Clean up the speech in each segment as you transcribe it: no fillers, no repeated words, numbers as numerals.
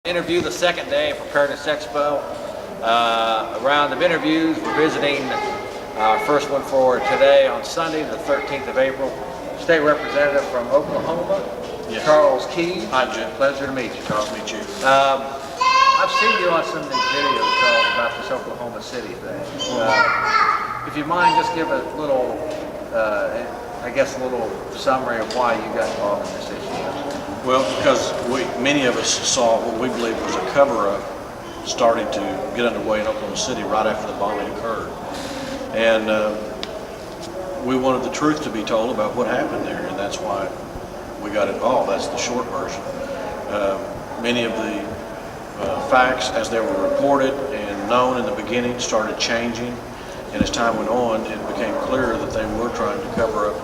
Interview the second day of Preparedness Expo. A round of interviews. We're visiting our first one for today on Sunday, the 13th of April. State Representative from Oklahoma, yes. Charles Key. Hi, Jim. Pleasure to meet you, Charles. Meet you. I've seen you on some of these videos, Charles, about this Oklahoma City thing. If you mind, just give a little, I guess, a little summary of why you got involved in this issue. Well, because many of us saw what we believe was a cover-up starting to get underway in Oklahoma City right after the bombing occurred. And we wanted the truth to be told about what happened there, and that's why we got involved. That's the short version. Many of the facts, as they were reported and known in the beginning, started changing, and as time went on, it became clear that they were trying to cover up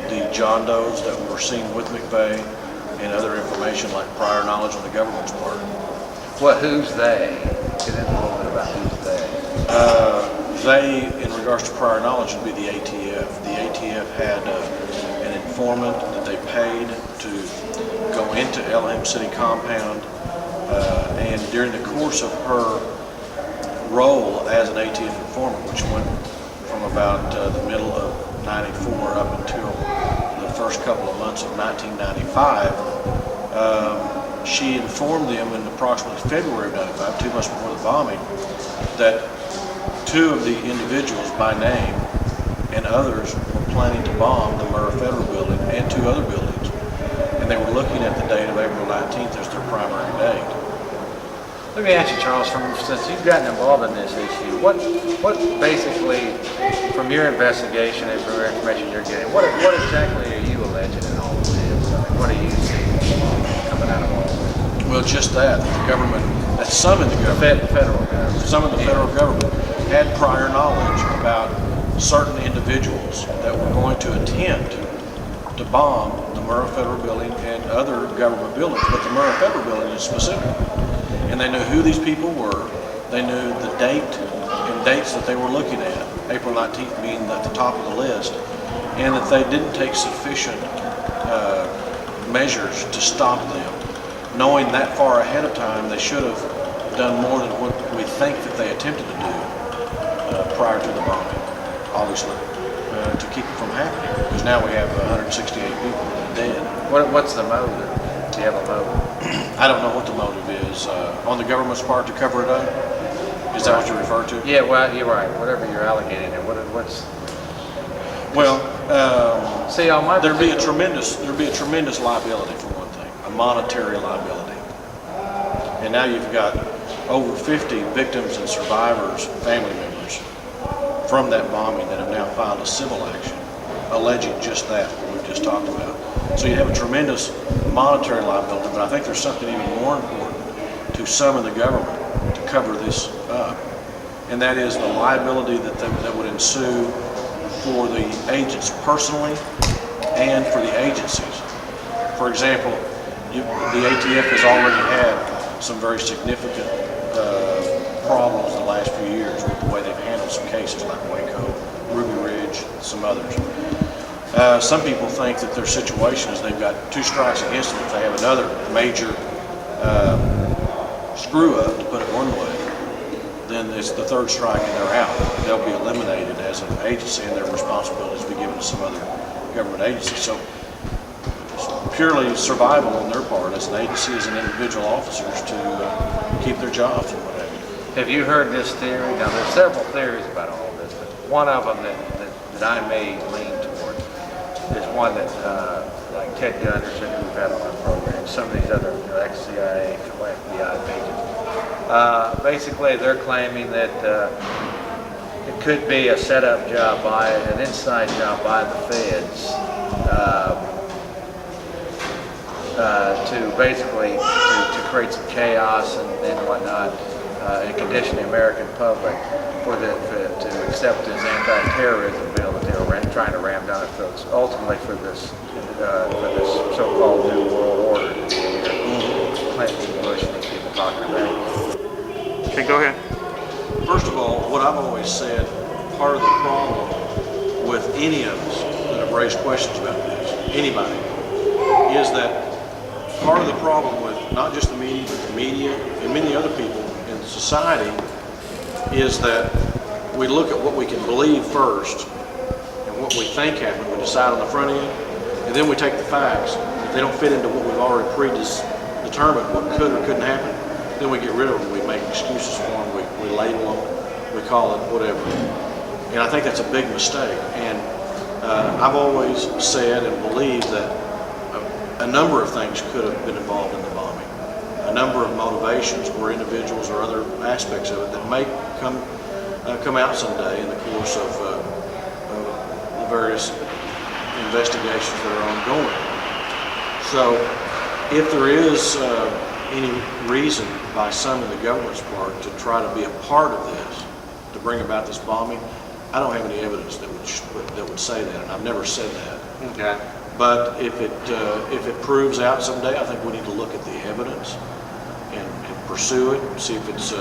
the John Does that were seen with McVeigh and other information like prior knowledge on the government's part. What? Who's they? Get into a little bit about who's they. They, in regards to prior knowledge, would be the ATF. The ATF had an informant that they paid to go into Elham City compound, and during the course of her role as an ATF informant, which went from about the middle of '94 up until the first couple of months of 1995, she informed them in approximately February of '95, 2 months before the bombing, that two of the individuals by name and others were planning to bomb the Murrah Federal Building and two other buildings, and they were looking at the date of April 19th as their primary date. Let me ask you, Charles, since you've gotten involved in this issue, what basically, from your investigation and from your information you're getting, what exactly are you alleging in all of this? What do you see coming out of all of this? Well, just that the government, that some in the government, federal government, some of the federal government had prior knowledge about certain individuals that were going to attempt to bomb the Murrah Federal Building and other government buildings, but the Murrah Federal Building is specific. And they knew who these people were, they knew the date and dates that they were looking at, April 19th being at the top of the list, and that they didn't take sufficient measures to stop them. Knowing that far ahead of time, they should have done more than what we think that they attempted to do prior to the bombing, obviously, to keep it from happening, because now we have 168 people dead. What's the motive? Do you have a motive? I don't know what the motive is on the government's part to cover it up. Is that what you refer to? Yeah, well, you're right. Whatever you're allocating it, what's? Well, see, on my there'd be a tremendous liability for one thing, a monetary liability. And now you've got over 50 victims and survivors, family members from that bombing that have now filed a civil action alleging just that, what we've just talked about. So you have a tremendous monetary liability, but I think there's something even more important to some in the government to cover this up, and that is the liability that would ensue for the agents personally and for the agencies. For example, the ATF has already had some very significant problems the last few years with the way they've handled some cases like Waco, Ruby Ridge, some others. Some people think that their situation is they've got two strikes against them. If they have another major screw-up, to put it one way, then it's the third strike and they're out. They'll be eliminated as an agency and their responsibilities will be given to some other government agency. So it's purely survival on their part as an agency, as an individual officers to keep their jobs and what have you. Have you heard this theory? Now, there's several theories about all this, but one of them that I may lean toward is one that, like Ted Gunderson, who we've had on our program, some of these other ex-CIA, FBI agents, basically they're claiming that it could be a setup job an inside job by the feds to basically to create some chaos and whatnot, and condition the American public to accept this anti-terrorism bill that they were trying to ram down our throats, ultimately for this so-called New World Order that Clinton, Bush, and these people talking about. Okay, go ahead. First of all, what I've always said, part of the problem with any of us that have raised questions about this, anybody, is that part of the problem with not just the media, but the media and many other people in society is that we look at what we can believe first and what we think happened. We decide on the front end, and then we take the facts. If they don't fit into what we've already predetermined what could or couldn't happen, then we get rid of them. We make excuses for them. We label them. We call it whatever. And I think that's a big mistake. And I've always said and believed that a number of things could have been involved in the bombing. A number of motivations or individuals or other aspects of it that may come out someday in the course of the various investigations that are ongoing. So if there is any reason by some in the government's part to try to be a part of this, to bring about this bombing, I don't have any evidence that would say that, and I've never said that. Okay. But if it proves out someday, I think we need to look at the evidence and pursue it, see if it's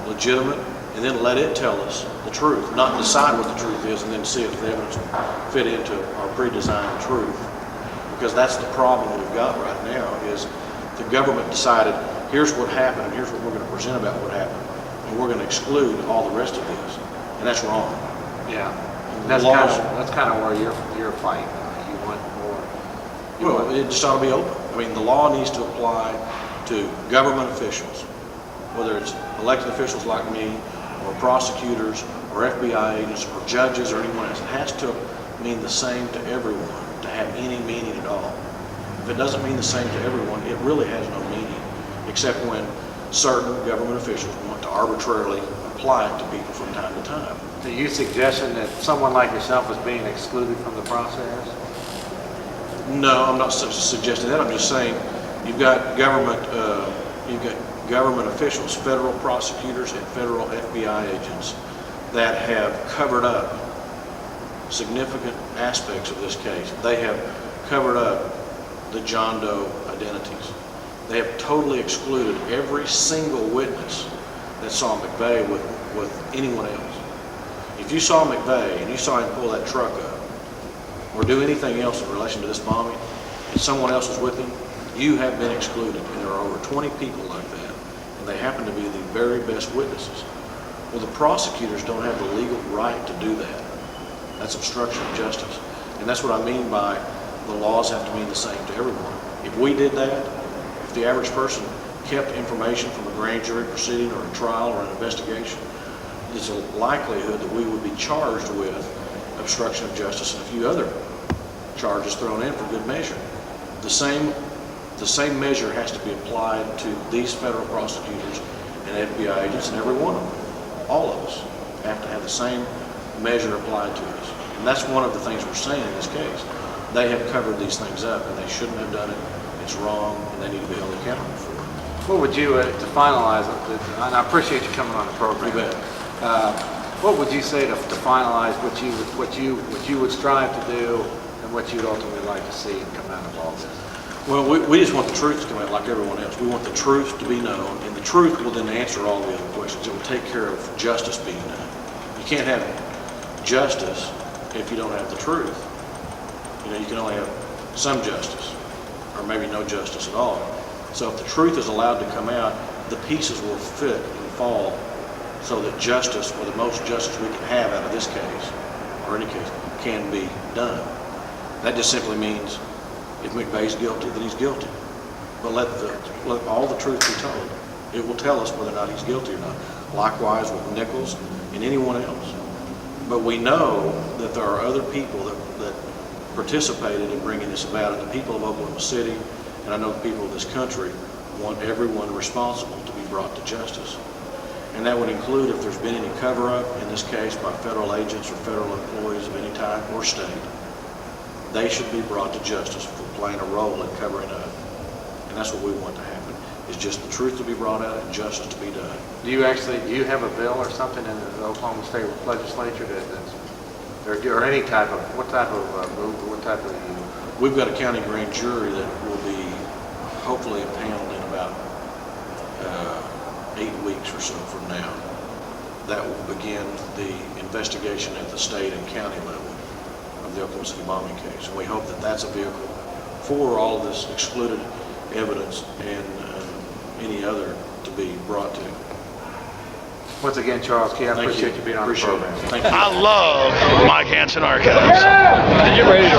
legitimate, and then let it tell us the truth. Not decide what the truth is, and then see if the evidence will fit into our pre-designed truth. Because that's the problem we've got right now, is the government decided, here's what happened, and here's what we're going to present about what happened, and we're going to exclude all the rest of this, and that's wrong. Yeah. The That's laws- kind of where you're fighting. You want more. Well, it just ought to be open. I mean, the law needs to apply to government officials, whether it's elected officials like me, or prosecutors, or FBI agents, or judges, or anyone else. It has to mean the same to everyone, to have any meaning at all. If it doesn't mean the same to everyone, it really has no meaning, except when certain government officials want to arbitrarily apply it to people from time to time. Are you suggesting that someone like yourself is being excluded from the process? No, I'm not suggesting that. I'm just saying you've got government officials, federal prosecutors and federal FBI agents that have covered up significant aspects of this case. They have covered up the John Doe identities. They have totally excluded every single witness that saw McVeigh with anyone else. If you saw McVeigh and you saw him pull that truck up or do anything else in relation to this bombing and someone else was with him, you have been excluded. And there are over 20 people like that, and they happen to be the very best witnesses. Well, the prosecutors don't have the legal right to do that. That's obstruction of justice. And that's what I mean by the laws have to mean the same to everyone. If we did that, if the average person kept information from a grand jury proceeding or a trial or an investigation, there's a likelihood that we would be charged with obstruction of justice and a few other charges thrown in for good measure. The same measure has to be applied to these federal prosecutors and FBI agents and every one of them. All of us have to have the same measure applied to us. And that's one of the things we're saying in this case. They have covered these things up, and they shouldn't have done it. It's wrong, and they need to be held accountable for it. What would you, to finalize it, and I appreciate you coming on the program. You bet. What would you say to finalize what you would strive to do and what you'd ultimately like to see come out of all this? Well, we just want the truth to come out like everyone else. We want the truth to be known, and the truth will then answer all the other questions. It will take care of justice being done. You can't have justice if you don't have the truth. You know, you can only have some justice, or maybe no justice at all. So if the truth is allowed to come out, the pieces will fit and fall so that justice, or the most justice we can have out of this case, or any case, can be done. That just simply means if McVeigh's guilty, then he's guilty. But let all the truth be told. It will tell us whether or not he's guilty or not. Likewise with Nichols and anyone else. But we know that there are other people that participated in bringing this about, and the people of Oklahoma City, and I know the people of this country, want everyone responsible to be brought to justice. And that would include if there's been any cover-up, in this case by federal agents or federal employees of any type or state, they should be brought to justice for playing a role in covering up. And that's what we want to happen, is just the truth to be brought out and justice to be done. Do you have a bill or something in the Oklahoma State Legislature or any type of, what type of We've got a county grand jury that will be hopefully impaneled in about 8 weeks or so from now. That will begin the investigation at the state and county level of the Oklahoma City bombing case. And we hope that that's a vehicle for all of this excluded evidence and any other to be brought to. Once again, Charles Key, I Thank appreciate you being on the Appreciate program. it. Thank you. I love Mike Hanson Archives. Get ready to